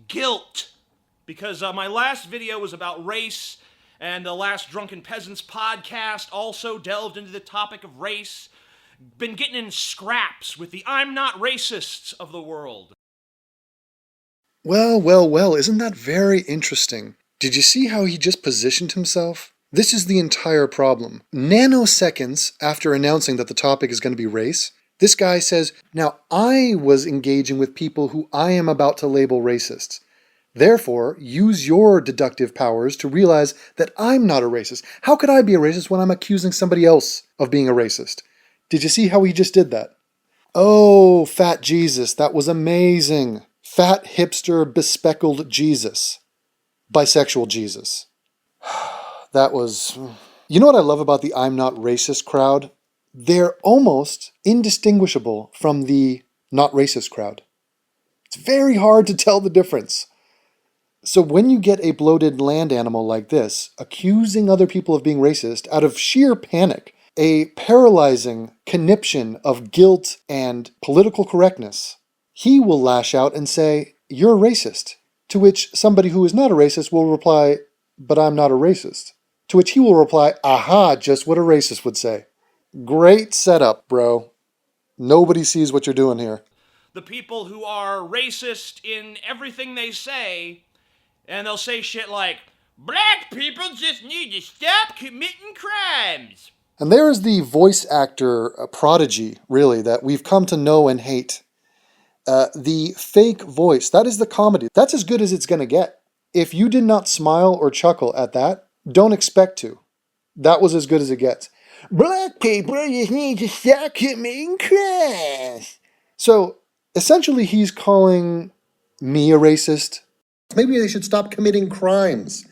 guilt. Because my last video was about race, and the last Drunken Peasants podcast also delved into the topic of race. Been getting in scraps with the I'm not racists of the world. Well, isn't that very interesting? Did you see how he just positioned himself? This is the entire problem. Nanoseconds after announcing that the topic is going to be race, this guy says, now I was engaging with people who I am about to label racists. Therefore, use your deductive powers to realize that I'm not a racist. How could I be a racist when I'm accusing somebody else of being a racist? Did you see how he just did that? Oh, fat Jesus, that was amazing. Fat, hipster, bespeckled Jesus. Bisexual Jesus. That was... You know what I love about the I'm not racist crowd? They're almost indistinguishable from the not racist crowd. It's very hard to tell the difference. So when you get a bloated land animal like this, accusing other people of being racist out of sheer panic, a paralyzing conniption of guilt and political correctness, he will lash out and say, you're a racist. To which somebody who is not a racist will reply, but I'm not a racist. To which he will reply, aha, just what a racist would say. Great setup, bro. Nobody sees what you're doing here. The people who are racist in everything they say, and they'll say shit like, black people just need to stop committing crimes. And there is the voice actor prodigy, really, that we've come to know and hate. The fake voice, that is the comedy. That's as good as it's going to get. If you did not smile or chuckle at that, don't expect to. That was as good as it gets. Black people just need to stop committing crimes. So, essentially, he's calling me a racist. Maybe they should stop committing crimes.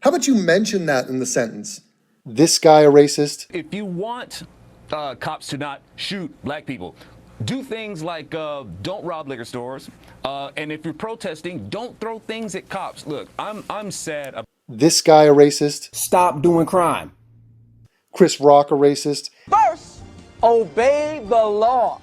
How about you mention that in the sentence? This guy a racist? If you want cops to not shoot black people, do things like don't rob liquor stores, and if you're protesting, don't throw things at cops. Look, I'm sad. This guy a racist? Stop doing crime. Chris Rock a racist? First, obey the law.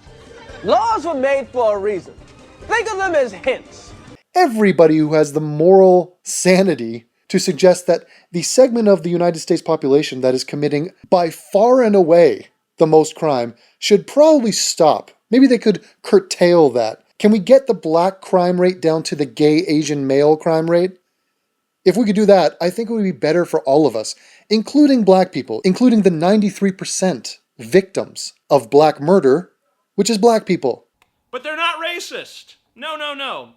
Laws were made for a reason. Think of them as hints. Everybody who has the moral sanity to suggest that the segment of the United States population that is committing by far and away the most crime should probably stop. Maybe they could curtail that. Can we get the black crime rate down to the gay Asian male crime rate? If we could do that, I think it would be better for all of us, including black people, including the 93% victims of black murder, which is black people. But they're not racist. No.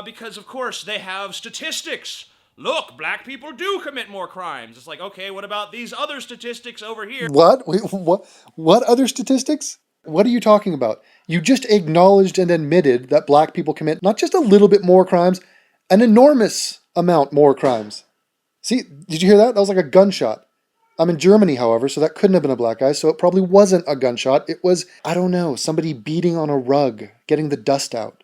Because, of course, they have statistics. Look, black people do commit more crimes. It's like, okay, what about these other statistics over here? What? Wait, what other statistics? What are you talking about? You just acknowledged and admitted that black people commit not just a little bit more crimes, an enormous amount more crimes. See, did you hear that? That was like a gunshot. I'm in Germany, however, so that couldn't have been a black guy, so it probably wasn't a gunshot. It was, I don't know, somebody beating on a rug, getting the dust out.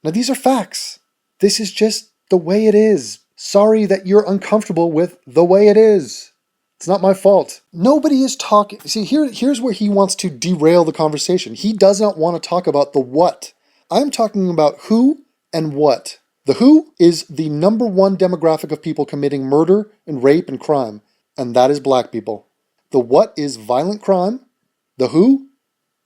Now, these are facts. This is just the way it is. Sorry that you're uncomfortable with the way it is. It's not my fault. Nobody is talking. See, here's where he wants to derail the conversation. He does not want to talk about the what. I'm talking about who and what. The who is the number one demographic of people committing murder and rape and crime, and that is black people. The what is violent crime. The who,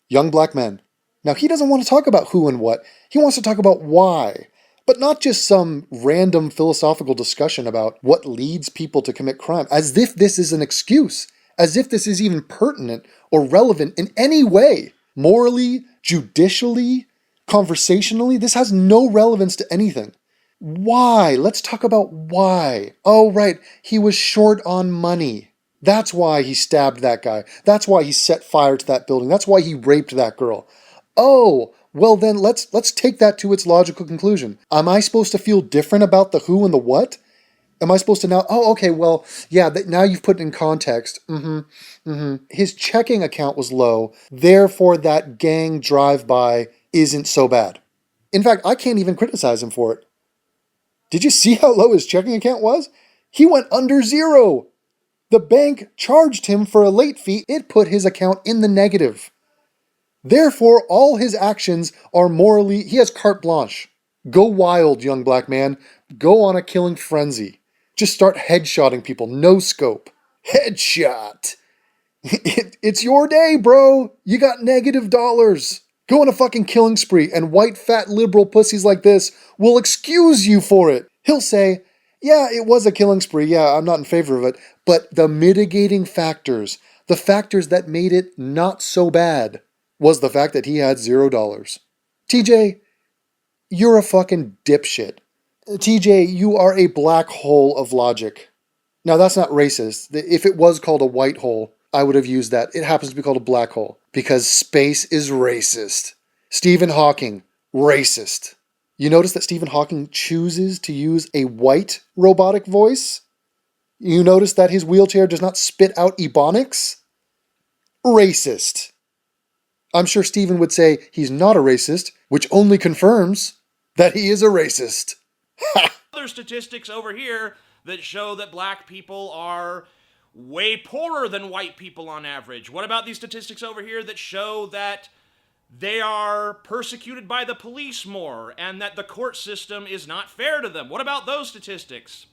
young black men. Now, he doesn't want to talk about who and what. He wants to talk about why. But not just some random philosophical discussion about what leads people to commit crime, as if this is an excuse, as if this is even pertinent or relevant in any way. Morally, judicially, conversationally, this has no relevance to anything. Why? Let's talk about why. Oh, right, he was short on money. That's why he stabbed that guy. That's why he set fire to that building. That's why he raped that girl. Oh, well then let's take that to its logical conclusion. Am I supposed to feel different about the who and the what? Am I supposed to now, oh, okay, well, yeah, now you've put it in context. His checking account was low, therefore that gang drive-by isn't so bad. In fact, I can't even criticize him for it. Did you see how low his checking account was? He went under zero. The bank charged him for a late fee. It put his account in the negative. Therefore, all his actions are morally, he has carte blanche. Go wild, young black man. Go on a killing frenzy. Just start headshotting people, no scope. Headshot. It's your day, bro. You got negative dollars. Go on a fucking killing spree, and white fat liberal pussies like this will excuse you for it. He'll say, yeah, it was a killing spree. Yeah, I'm not in favor of it. But the mitigating factors, the factors that made it not so bad, was the fact that he had $0. TJ, you're a fucking dipshit. TJ, you are a black hole of logic. Now, that's not racist. If it was called a white hole, I would have used that. It happens to be called a black hole because space is racist. Stephen Hawking, racist. You notice that Stephen Hawking chooses to use a white robotic voice? You notice that his wheelchair does not spit out ebonics? Racist. I'm sure Stephen would say he's not a racist, which only confirms that he is a racist. Other statistics over here that show that black people are way poorer than white people on average. What about these statistics over here that show that they are persecuted by the police more and that the court system is not fair to them? What about those statistics?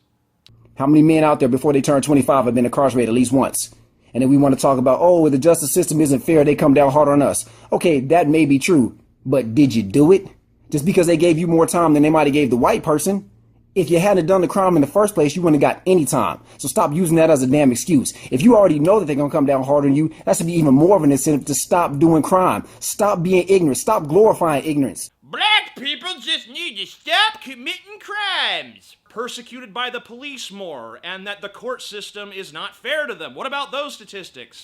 How many men out there before they turn 25 have been incarcerated at least once? And then we want to talk about, oh, the justice system isn't fair, they come down hard on us. Okay, that may be true, but did you do it? Just because they gave you more time than they might have gave the white person? If you hadn't done the crime in the first place, you wouldn't have got any time. So stop using that as a damn excuse. If you already know that they're going to come down hard on you, that should be even more of an incentive to stop doing crime. Stop being ignorant. Stop glorifying ignorance. Black people just need to stop committing crimes. Persecuted by the police more and that the court system is not fair to them. What about those statistics?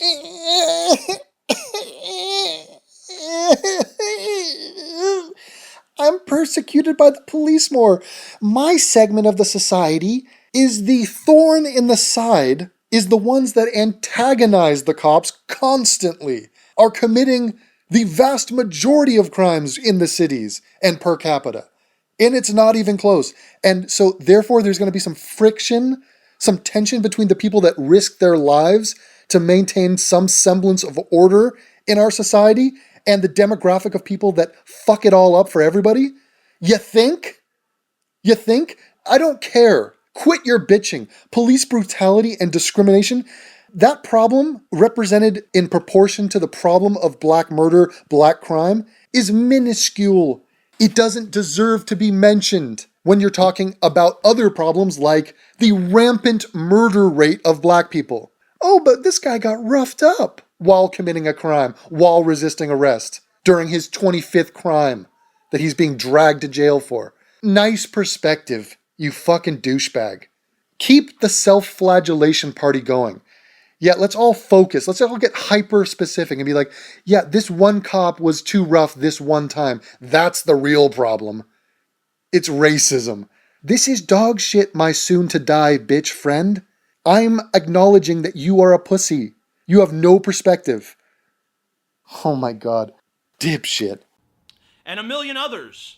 I'm persecuted by the police more. My segment of the society is the thorn in the side, is the ones that antagonize the cops constantly, are committing the vast majority of crimes in the cities and per capita. And it's not even close. And so therefore there's going to be some friction, some tension between the people that risk their lives to maintain some semblance of order in our society and the demographic of people that fuck it all up for everybody? You think? You think? I don't care. Quit your bitching. Police brutality and discrimination, that problem, represented in proportion to the problem of black murder, black crime, is minuscule. It doesn't deserve to be mentioned when you're talking about other problems like the rampant murder rate of black people. Oh, but this guy got roughed up while committing a crime, while resisting arrest, during his 25th crime that he's being dragged to jail for. Nice perspective, you fucking douchebag. Keep the self-flagellation party going. Yeah, let's all focus. Let's all get hyper-specific and be like, yeah, this one cop was too rough this one time. That's the real problem. It's racism. This is dog shit, my soon-to-die bitch friend. I'm acknowledging that you are a pussy. You have no perspective. Oh my god. Dipshit. And a million others.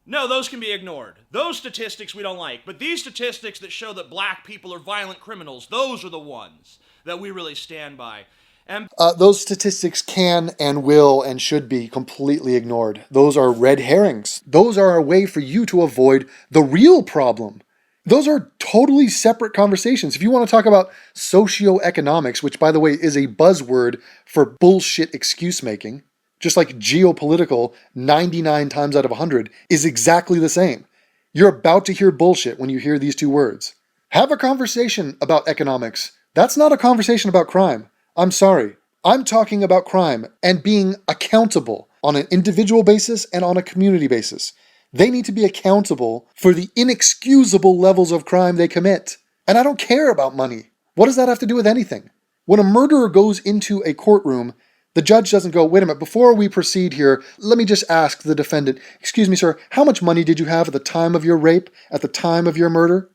No, those can be ignored. Those statistics we don't like. But these statistics that show that black people are violent criminals, those are the ones that we really stand by. And those statistics can and will and should be completely ignored. Those are red herrings. Those are a way for you to avoid the real problem. Those are totally separate conversations. If you want to talk about socioeconomics, which by the way is a buzzword for bullshit excuse making, just like geopolitical 99 times out of 100 is exactly the same. You're about to hear bullshit when you hear these two words. Have a conversation about economics. That's not a conversation about crime. I'm sorry. I'm talking about crime and being accountable on an individual basis and on a community basis. They need to be accountable for the inexcusable levels of crime they commit. And I don't care about money. What does that have to do with anything? When a murderer goes into a courtroom, the judge doesn't go, wait a minute, before we proceed here, let me just ask the defendant, excuse me, sir, how much money did you have at the time of your rape, at the time of your murder?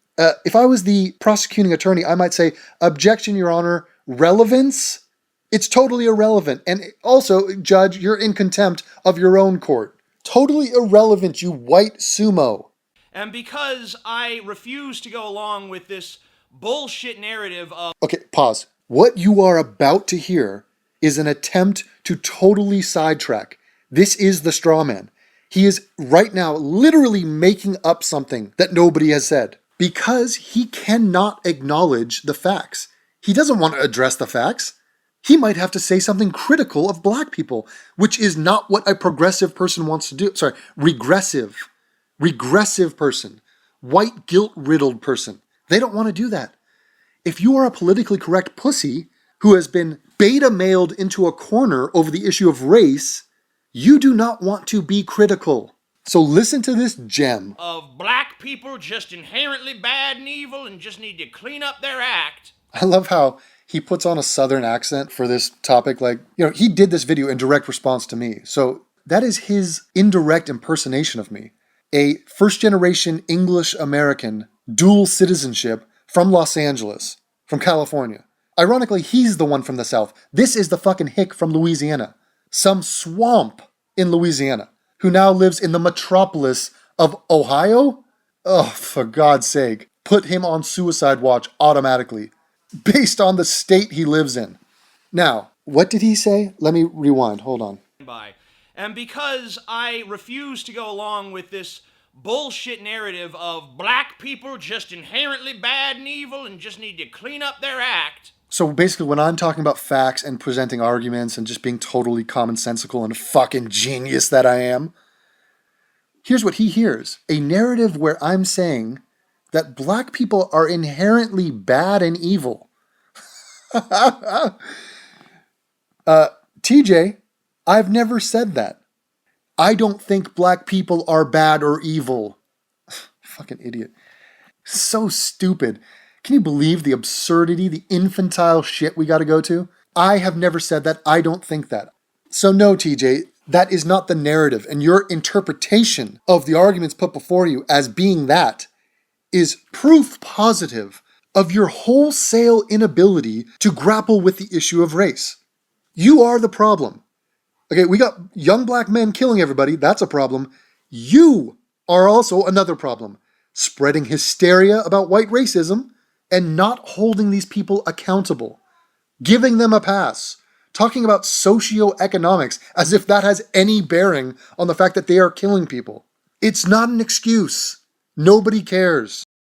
If I was the prosecuting attorney, I might say, objection, Your Honor, relevance? It's totally irrelevant. And also, Judge, you're in contempt of your own court. Totally irrelevant, you white sumo. And because I refuse to go along with this bullshit narrative of... Okay, pause. What you are about to hear is an attempt to totally sidetrack. This is the straw man. He is right now literally making up something that nobody has said because he cannot acknowledge the facts. He doesn't want to address the facts. He might have to say something critical of black people, which is not what a progressive person wants to do. Sorry, regressive person, white guilt-riddled person. They don't want to do that. If you are a politically correct pussy who has been beta-mailed into a corner over the issue of race, you do not want to be critical. So listen to this gem. Of black people just inherently bad and evil and just need to clean up their act. I love how he puts on a southern accent for this topic. Like, he did this video in direct response to me. So that is his indirect impersonation of me. A first-generation English American, dual citizenship from Los Angeles, from California. Ironically, he's the one from the South. This is the fucking hick from Louisiana. Some swamp in Louisiana, who now lives in the metropolis of Ohio? Oh, for God's sake. Put him on suicide watch automatically, based on the state he lives in. Now, what did he say? Let me rewind. Hold on. And because I refuse to go along with this bullshit narrative of black people just inherently bad and evil and just need to clean up their act. So basically, when I'm talking about facts and presenting arguments and just being totally commonsensical and fucking genius that I am, here's what he hears. A narrative where I'm saying that black people are inherently bad and evil. TJ, I've never said that. I don't think black people are bad or evil. Fucking idiot. So stupid. Can you believe the absurdity, the infantile shit we gotta go to? I have never said that. I don't think that. So no, TJ, that is not the narrative. And your interpretation of the arguments put before you as being that is proof positive of your wholesale inability to grapple with the issue of race. You are the problem. Okay, we got young black men killing everybody. That's a problem. You are also another problem. Spreading hysteria about white racism and not holding these people accountable. Giving them a pass. Talking about socioeconomics as if that has any bearing on the fact that they are killing people. It's not an excuse. Nobody cares.